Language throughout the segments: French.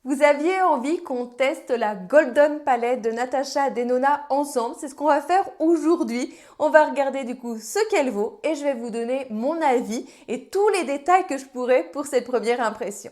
Vous aviez envie qu'on teste la Golden Palette de Natasha Denona ensemble. C'est ce qu'on va faire aujourd'hui. On va regarder du coup ce qu'elle vaut et je vais vous donner mon avis et tous les détails que je pourrais pour cette première impression.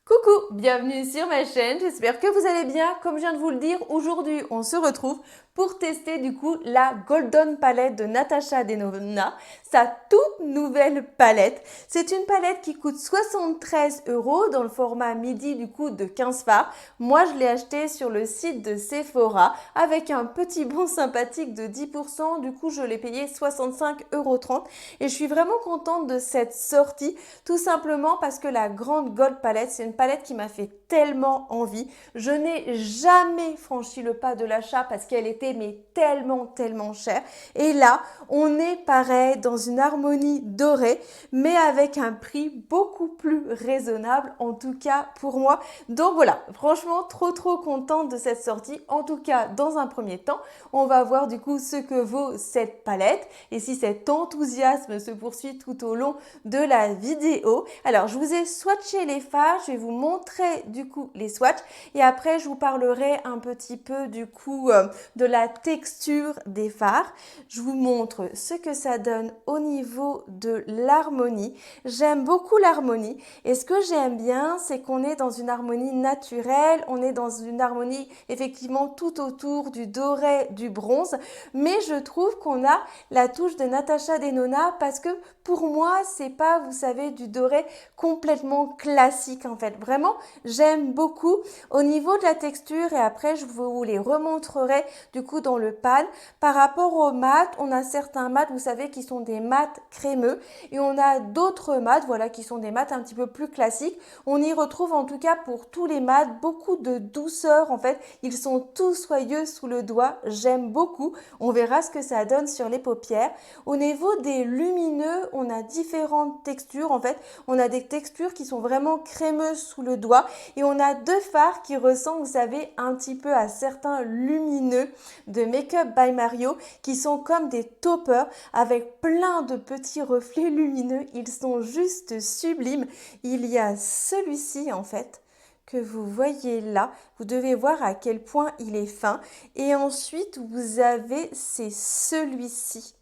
Coucou, bienvenue sur ma chaîne, j'espère que vous allez bien. Comme je viens de vous le dire, aujourd'hui on se retrouve pour tester du coup la Golden Palette de Natasha Denona, sa toute nouvelle palette. C'est une palette qui coûte 73 € dans le format midi du coup de 15 fards. Moi je l'ai acheté sur le site de Sephora avec un petit bon sympathique de 10%, du coup je l'ai payé 65,30 € et je suis vraiment contente de cette sortie, tout simplement parce que la grande Gold Palette, c'est une palette qui m'a fait tellement envie. Je n'ai jamais franchi le pas de l'achat parce qu'elle était tellement chère. Et là, on est pareil dans une harmonie dorée, mais avec un prix beaucoup plus raisonnable, en tout cas pour moi. Donc voilà, franchement, trop contente de cette sortie. En tout cas, dans un premier temps, on va voir du coup ce que vaut cette palette et si cet enthousiasme se poursuit tout au long de la vidéo. Alors, je vous ai swatché les fards, je vais vous montrer du coup les swatchs et après je vous parlerai un petit peu du coup de la texture des fards. Je vous montre ce que ça donne au niveau de l'harmonie. J'aime beaucoup l'harmonie et ce que j'aime bien, c'est qu'on est dans une harmonie naturelle, on est dans une harmonie effectivement tout autour du doré, du bronze, mais je trouve qu'on a la touche de Natasha Denona parce que pour moi, c'est pas, vous savez, du doré complètement classique en fait. Vraiment, j'aime beaucoup au niveau de la texture et après je vous les remontrerai du coup dans le pan. Par rapport aux mat, on a certains mat, vous savez, qui sont des mat crémeux et on a d'autres mat, voilà, qui sont des mat un petit peu plus classiques. On y retrouve en tout cas pour tous les mat beaucoup de douceur en fait. Ils sont tous soyeux sous le doigt, j'aime beaucoup. On verra ce que ça donne sur les paupières. Au niveau des lumineux, on a différentes textures en fait. On a des textures qui sont vraiment crémeuses sous le doigt et on a deux fards qui ressemblent, vous savez, un petit peu à certains lumineux de Make Up by Mario qui sont comme des toppers avec plein de petits reflets lumineux. Ils sont juste sublimes. Il y a celui-ci en fait que vous voyez là, vous devez voir à quel point il est fin. Et ensuite, vous avez, c'est celui-ci.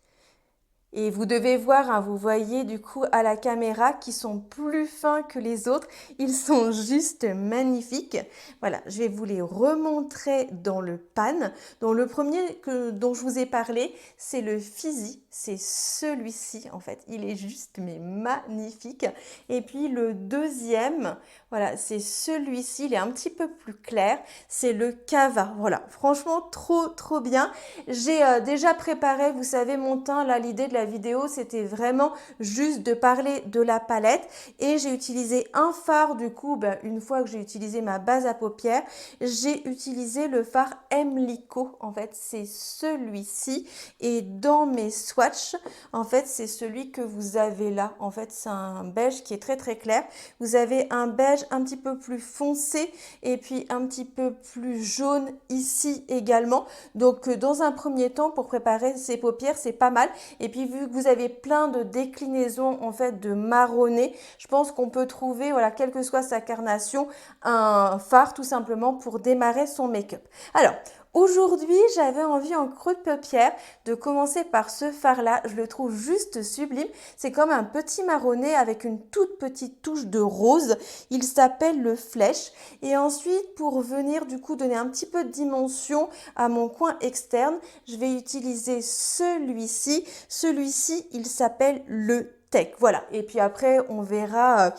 Et vous devez voir, hein, vous voyez du coup à la caméra qui sont plus fins que les autres. Ils sont juste magnifiques. Voilà, je vais vous les remontrer dans le pan. Donc le premier dont je vous ai parlé, c'est le Fizzy. C'est celui-ci en fait. Il est juste mais magnifique. Et puis le deuxième, voilà, c'est celui-ci. Il est un petit peu plus clair. C'est le Cava. Voilà, franchement trop bien. J'ai déjà préparé, vous savez, mon teint. Là, l'idée de la vidéo, c'était vraiment juste de parler de la palette. Et j'ai utilisé un fard, du coup, une fois que j'ai utilisé ma base à paupières, j'ai utilisé le fard Emlico. En fait, c'est celui-ci. Et dans mes swatchs, en fait, c'est celui que vous avez là. En fait, c'est un beige qui est très clair. Vous avez un beige un petit peu plus foncé et puis un petit peu plus jaune ici également. Donc, dans un premier temps, pour préparer ces paupières, c'est pas mal. Et puis, vu que vous avez plein de déclinaisons, en fait, de marronné, je pense qu'on peut trouver, voilà, quelle que soit sa carnation, un fard tout simplement pour démarrer son make-up. Alors, aujourd'hui, j'avais envie en creux de paupière de commencer par ce fard-là. Je le trouve juste sublime. C'est comme un petit marronné avec une toute petite touche de rose. Il s'appelle le Flèche. Et ensuite, pour venir du coup donner un petit peu de dimension à mon coin externe, je vais utiliser celui-ci. Celui-ci, il s'appelle le Tech. Voilà. Et puis après, on verra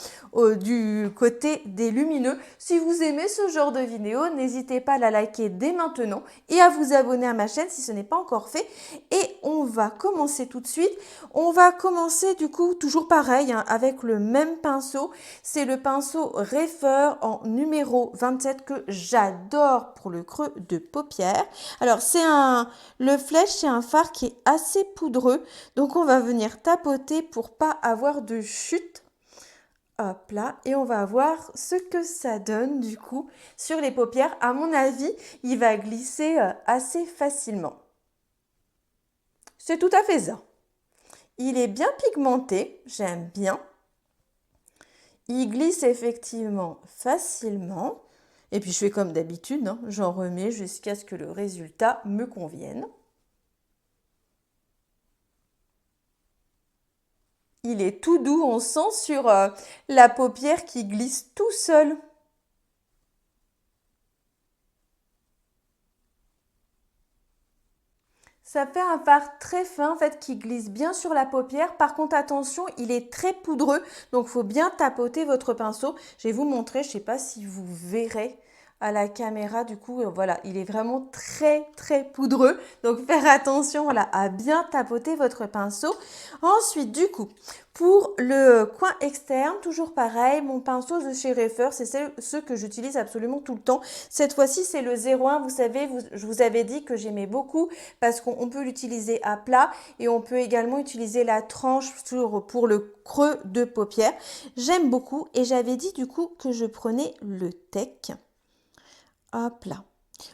du côté des lumineux. Si vous aimez ce genre de vidéo, n'hésitez pas à la liker dès maintenant et à vous abonner à ma chaîne si ce n'est pas encore fait. Et on va commencer tout de suite. On va commencer du coup toujours pareil, hein, avec le même pinceau. C'est le pinceau Refer en numéro 27 que j'adore pour le creux de paupière. Alors le Flèche, c'est un fard qui est assez poudreux. Donc on va venir tapoter pour pas avoir de chute. Hop là, et on va voir ce que ça donne du coup sur les paupières. À mon avis, il va glisser assez facilement. C'est tout à fait ça. Il est bien pigmenté, j'aime bien. Il glisse effectivement facilement. Et puis je fais comme d'habitude, hein, j'en remets jusqu'à ce que le résultat me convienne. Il est tout doux, on sent sur la paupière qui glisse tout seul. Ça fait un fard très fin en fait qui glisse bien sur la paupière. Par contre attention, il est très poudreux, donc il faut bien tapoter votre pinceau. Je vais vous montrer, je ne sais pas si vous verrez à la caméra du coup, voilà, il est vraiment très poudreux. Donc faire attention voilà, à bien tapoter votre pinceau. Ensuite du coup, pour le coin externe, toujours pareil, mon pinceau de chez Reifer, c'est ce que j'utilise absolument tout le temps. Cette fois-ci, c'est le 01. Vous savez, je vous avais dit que j'aimais beaucoup parce qu'on peut l'utiliser à plat et on peut également utiliser la tranche pour le creux de paupière. J'aime beaucoup et j'avais dit du coup que je prenais le Tech. Hop là.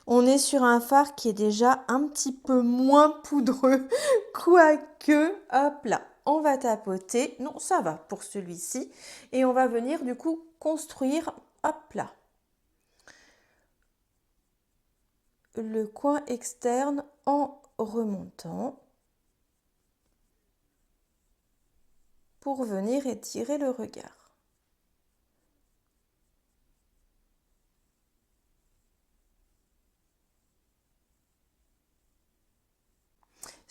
On est sur un fard qui est déjà un petit peu moins poudreux, quoique, hop là, on va tapoter. Non, ça va pour celui-ci. Et on va venir du coup construire, hop là, le coin externe en remontant pour venir étirer le regard.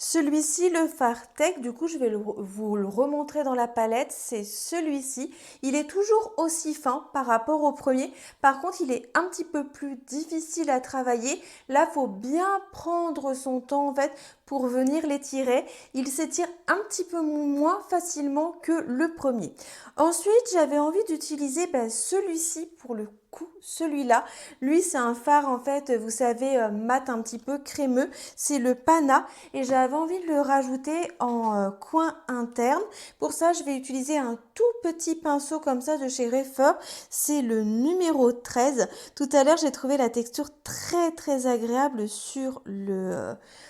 Celui-ci, le fard Tech, du coup, je vais vous le remontrer dans la palette, c'est celui-ci. Il est toujours aussi fin par rapport au premier. Par contre, il est un petit peu plus difficile à travailler. Là, il faut bien prendre son temps, en fait, pour venir l'étirer. Il s'étire un petit peu moins facilement que le premier. Ensuite, j'avais envie d'utiliser celui-ci pour le coup, celui-là. Lui, c'est un fard, en fait, vous savez, mat un petit peu crémeux. C'est le Pana et j'avais envie de le rajouter en coin interne. Pour ça, je vais utiliser un tout petit pinceau comme ça de chez Reifer. C'est le numéro 13. Tout à l'heure, j'ai trouvé la texture très agréable sur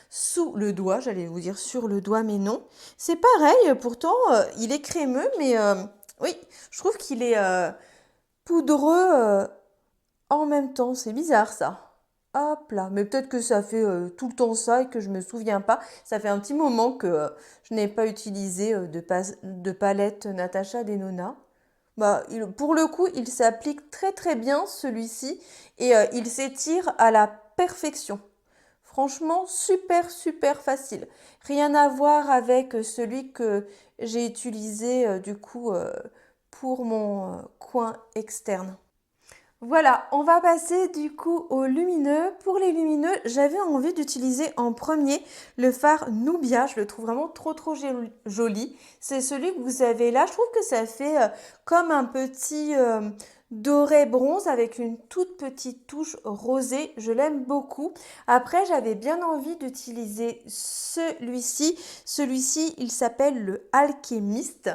sous le doigt. J'allais vous dire sur le doigt, mais non. C'est pareil, pourtant, il est crémeux, mais oui, je trouve qu'il est poudreux en même temps. C'est bizarre ça. Hop là, mais peut-être que ça fait tout le temps ça et que je me souviens pas. Ça fait un petit moment que je n'ai pas utilisé de palette Natasha Denona. Pour le coup, il s'applique très bien celui-ci et il s'étire à la perfection. Franchement, super facile. Rien à voir avec celui que j'ai utilisé du coup pour mon coin externe. Voilà, on va passer du coup aux lumineux. Pour les lumineux, j'avais envie d'utiliser en premier le fard Nubia. Je le trouve vraiment trop joli. C'est celui que vous avez là. Je trouve que ça fait comme un petit doré bronze avec une toute petite touche rosée. Je l'aime beaucoup. Après, j'avais bien envie d'utiliser celui-ci. Celui-ci, il s'appelle le Alchemist.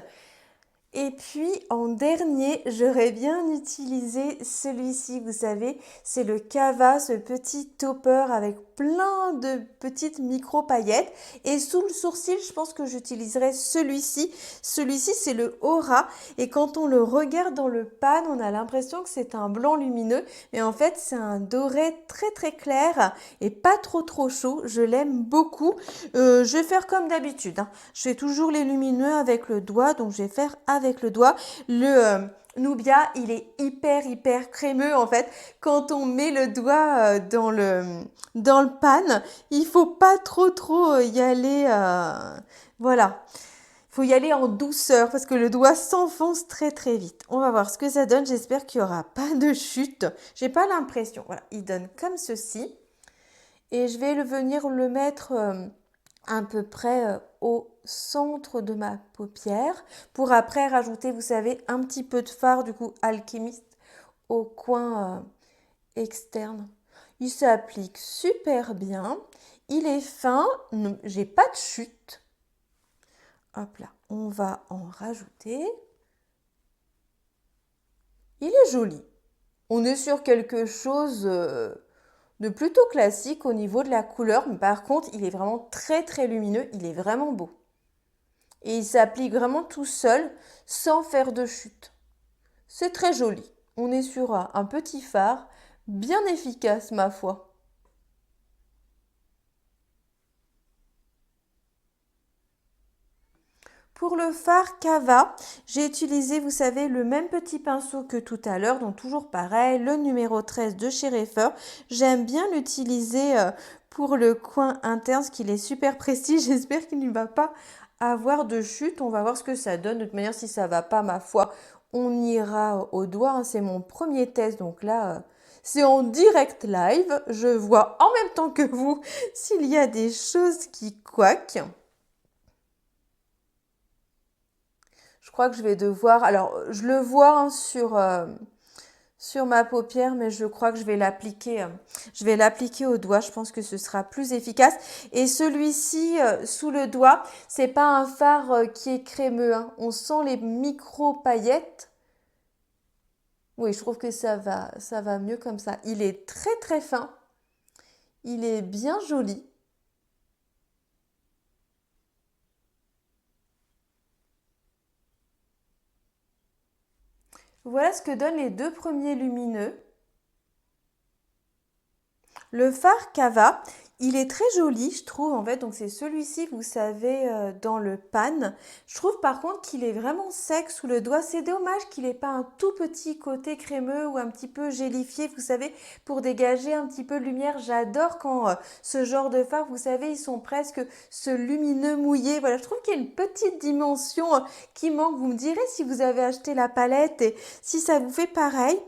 Et puis en dernier, j'aurais bien utilisé celui-ci, vous savez, c'est le Cava, ce petit topper avec plein de petites micro-paillettes. Et sous le sourcil, je pense que j'utiliserai celui-ci. Celui-ci, c'est le Aura. Et quand on le regarde dans le pan, on a l'impression que c'est un blanc lumineux. Mais en fait, c'est un doré très clair et pas trop chaud. Je l'aime beaucoup. Je vais faire comme d'habitude, hein. Je fais toujours les lumineux avec le doigt, donc je vais faire avec le doigt. Le Nubia, il est hyper crémeux en fait. Quand on met le doigt dans le pan, il faut pas trop y aller. Voilà. Il faut y aller en douceur parce que le doigt s'enfonce très vite. On va voir ce que ça donne. J'espère qu'il n'y aura pas de chute. J'ai pas l'impression. Voilà, il donne comme ceci. Et je vais venir le mettre à peu près au centre de ma paupière pour après rajouter, vous savez, un petit peu de fard du coup alchimiste au coin externe. Il s'applique super bien, il est fin, j'ai pas de chute. Hop là, on va en rajouter. Il est joli. On est sur quelque chose de plutôt classique au niveau de la couleur, mais par contre, il est vraiment très lumineux, il est vraiment beau. Et il s'applique vraiment tout seul, sans faire de chute. C'est très joli. On est sur un petit fard, Bien efficace, ma foi. Pour le fard Cava, j'ai utilisé, vous savez, le même petit pinceau que tout à l'heure, donc toujours pareil, le numéro 13 de chez Reifer. J'aime bien l'utiliser pour le coin interne, parce qu'il est super précis. J'espère qu'il ne va pas avoir de chute. On va voir ce que ça donne. De toute manière, si ça va pas, ma foi, on ira au doigt, hein. C'est mon premier test, donc là, c'est en direct live. Je vois en même temps que vous s'il y a des choses qui couaquent. Je crois que je vais devoir. Alors, je le vois hein, sur ma paupière, mais je crois que je vais l'appliquer. Je vais l'appliquer au doigt. Je pense que ce sera plus efficace. Et celui-ci, sous le doigt, c'est pas un fard qui est crémeux, hein. On sent les micro paillettes. Oui, je trouve que ça va mieux comme ça. Il est très très fin. Il est bien joli. Voilà ce que donnent les deux premiers lumineux. Le fard Cava, il est très joli, je trouve, en fait. Donc, c'est celui-ci, vous savez, dans le pan. Je trouve, par contre, qu'il est vraiment sec sous le doigt. C'est dommage qu'il n'ait pas un tout petit côté crémeux ou un petit peu gélifié, vous savez, pour dégager un petit peu de lumière. J'adore quand ce genre de fard, vous savez, ils sont presque ce lumineux mouillé. Voilà, je trouve qu'il y a une petite dimension qui manque. Vous me direz si vous avez acheté la palette et si ça vous fait pareil.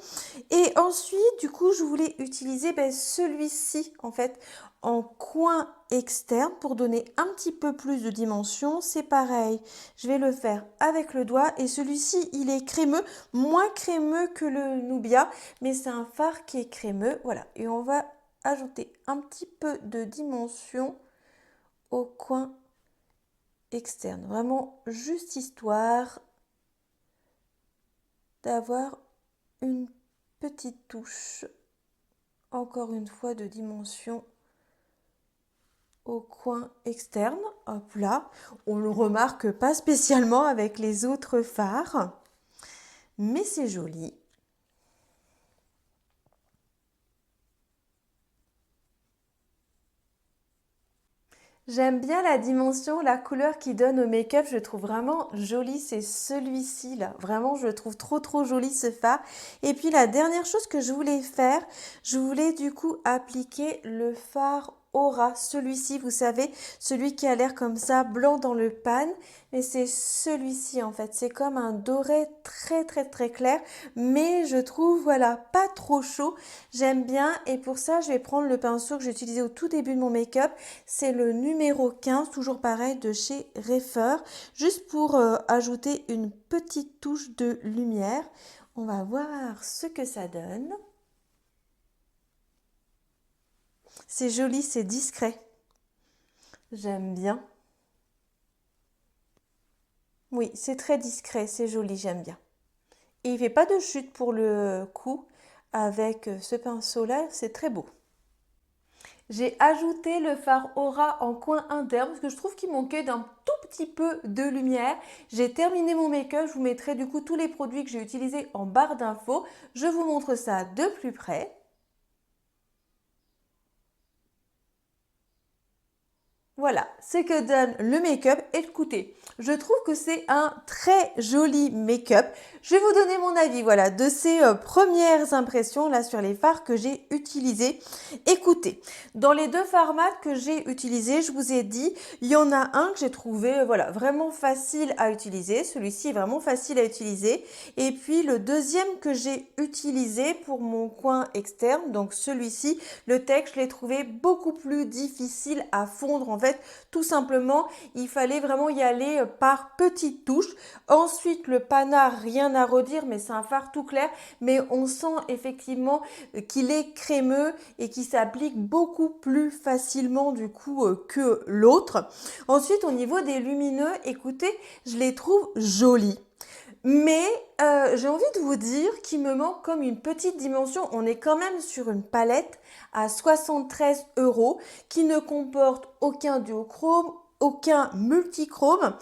Et ensuite, du coup, je voulais utiliser celui-ci, en fait, en coin externe pour donner un petit peu plus de dimension. C'est pareil, je vais le faire avec le doigt. Et celui-ci, il est crémeux, moins crémeux que le Nubia, mais c'est un fard qui est crémeux. Voilà, et on va ajouter un petit peu de dimension au coin externe. Vraiment, juste histoire d'avoir une petite touche, encore une fois, de dimension au coin externe. Hop là, on le remarque pas spécialement avec les autres fards, mais c'est joli. J'aime bien la dimension, la couleur qu'il donne au make-up, je le trouve vraiment joli, c'est celui-ci là. Vraiment, je le trouve trop trop joli ce fard. Et puis la dernière chose que je voulais faire, je voulais du coup appliquer le fard Aura, celui-ci, vous savez, celui qui a l'air comme ça, blanc dans le pan, mais c'est celui-ci en fait. C'est comme un doré très très très clair, mais je trouve, voilà, pas trop chaud. J'aime bien et pour ça, je vais prendre le pinceau que j'ai utilisé au tout début de mon make-up. C'est le numéro 15, toujours pareil, de chez Reifer, juste pour ajouter une petite touche de lumière. On va voir ce que ça donne. C'est joli, c'est discret. J'aime bien. Oui, c'est très discret, c'est joli, j'aime bien. Et il fait pas de chute pour le coup avec ce pinceau-là, c'est très beau. J'ai ajouté le fard Aura en coin interne parce que je trouve qu'il manquait d'un tout petit peu de lumière. J'ai terminé mon make-up, je vous mettrai du coup tous les produits que j'ai utilisés en barre d'infos. Je vous montre ça de plus près. Voilà ce que donne le make-up. Écoutez, je trouve que c'est un très joli make-up. Je vais vous donner mon avis, voilà, de ces premières impressions là sur les fards que j'ai utilisés. Écoutez, dans les deux fards mat que j'ai utilisés, je vous ai dit, il y en a un que j'ai trouvé, voilà, vraiment facile à utiliser. Celui-ci est vraiment facile à utiliser. Et puis le deuxième que j'ai utilisé pour mon coin externe, donc celui-ci, le texte, je l'ai trouvé beaucoup plus difficile à fondre en fait. Tout simplement, il fallait vraiment y aller par petites touches. Ensuite, le panard, rien à redire, mais c'est un fard tout clair. Mais on sent effectivement qu'il est crémeux et qu'il s'applique beaucoup plus facilement du coup que l'autre. Ensuite, au niveau des lumineux, écoutez, je les trouve jolis. Mais j'ai envie de vous dire qu'il me manque comme une petite dimension. On est quand même sur une palette à 73 € qui ne comporte aucun duochrome, aucun multichrome.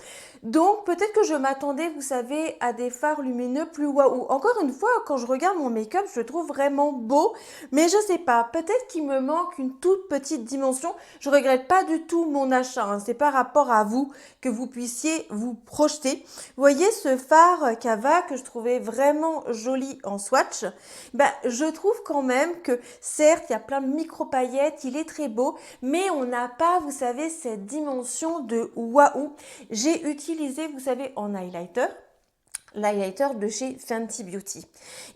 Donc peut-être que je m'attendais, vous savez, à des fards lumineux plus waouh. Encore une fois, quand je regarde mon make-up, je le trouve vraiment beau, mais je sais pas, peut-être qu'il me manque une toute petite dimension. Je regrette pas du tout mon achat, hein. C'est par rapport à vous que vous puissiez vous projeter. Vous voyez ce fard Cava que je trouvais vraiment joli en swatch. Ben, je trouve quand même que certes, il y a plein de micro-paillettes, il est très beau, mais on n'a pas, vous savez, cette dimension de waouh. J'ai utilisé, vous savez, en highlighter, l'highlighter de chez Fenty Beauty.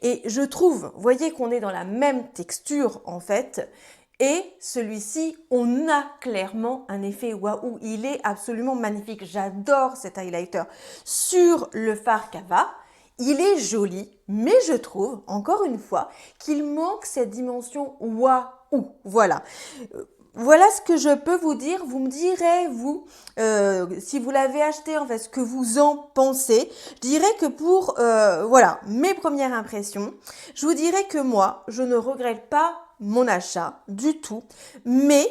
Et je trouve, vous voyez qu'on est dans la même texture en fait, et celui-ci, on a clairement un effet waouh. Il est absolument magnifique. J'adore cet highlighter sur le fard Cava. Il est joli, mais je trouve, encore une fois, qu'il manque cette dimension waouh. Voilà. Voilà ce que je peux vous dire. Vous me direz, vous, si vous l'avez acheté, en fait, ce que vous en pensez. Je dirais que pour, voilà, mes premières impressions, je vous dirais que moi, je ne regrette pas mon achat du tout, mais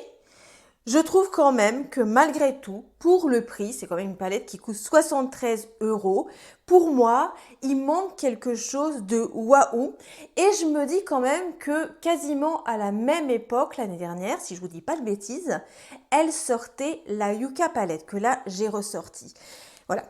je trouve quand même que malgré tout, pour le prix, c'est quand même une palette qui coûte 73 €. Pour moi, il manque quelque chose de waouh. Et je me dis quand même que quasiment à la même époque, l'année dernière, si je vous dis pas de bêtises, elle sortait la Yucca palette que là, j'ai ressortie. Voilà,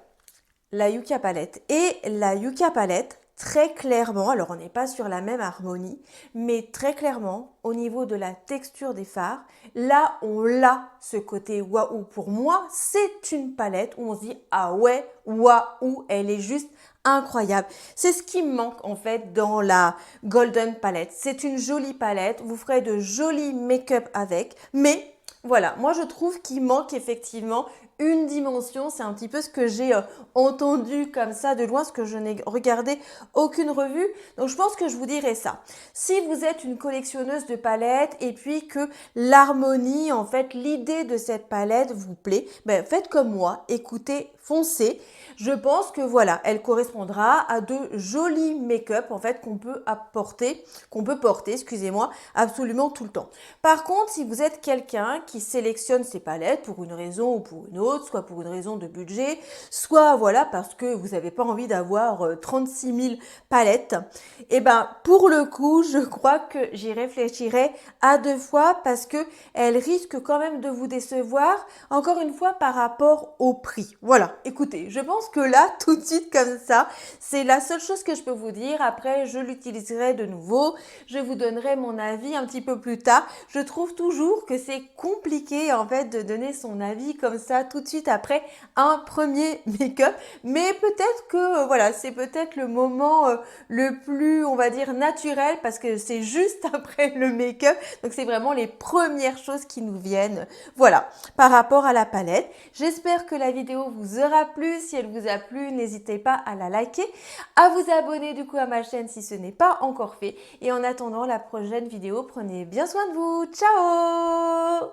la Yucca palette. Et la Yucca palette, très clairement, alors on n'est pas sur la même harmonie, mais très clairement, au niveau de la texture des fards, là, on l'a ce côté waouh. Pour moi, c'est une palette où on se dit, ah ouais, waouh, elle est juste incroyable. C'est ce qui me manque en fait dans la Golden Palette. C'est une jolie palette, vous ferez de jolis make-up avec, mais voilà, moi je trouve qu'il manque effectivement une dimension. C'est un petit peu ce que j'ai entendu comme ça de loin, parce que je n'ai regardé aucune revue. Donc je pense que je vous dirais ça. Si vous êtes une collectionneuse de palettes et puis que l'harmonie, en fait, l'idée de cette palette vous plaît, ben, faites comme moi, écoutez, foncez. Je pense que voilà, elle correspondra à de jolis make-up en fait qu'on peut porter, excusez-moi, absolument tout le temps. Par contre, si vous êtes quelqu'un qui sélectionne ses palettes pour une raison ou pour une autre, soit pour une raison de budget, soit voilà parce que vous n'avez pas envie d'avoir 36 000 palettes, et ben pour le coup, je crois que j'y réfléchirai à deux fois parce que elle risque quand même de vous décevoir. Encore une fois par rapport au prix. Voilà, écoutez, je pense que là, tout de suite comme ça, c'est la seule chose que je peux vous dire. Après, je l'utiliserai de nouveau. Je vous donnerai mon avis un petit peu plus tard. Je trouve toujours que c'est compliqué en fait de donner son avis comme ça tout de suite après un premier make-up. Mais peut-être que voilà, c'est peut-être le moment le plus, on va dire, naturel parce que c'est juste après le make-up. Donc c'est vraiment les premières choses qui nous viennent. Voilà, par rapport à la palette. J'espère que la vidéo vous aura plu. Si elle vous a plu, n'hésitez pas à la liker, à vous abonner du coup à ma chaîne si ce n'est pas encore fait. Et en attendant la prochaine vidéo, prenez bien soin de vous. Ciao!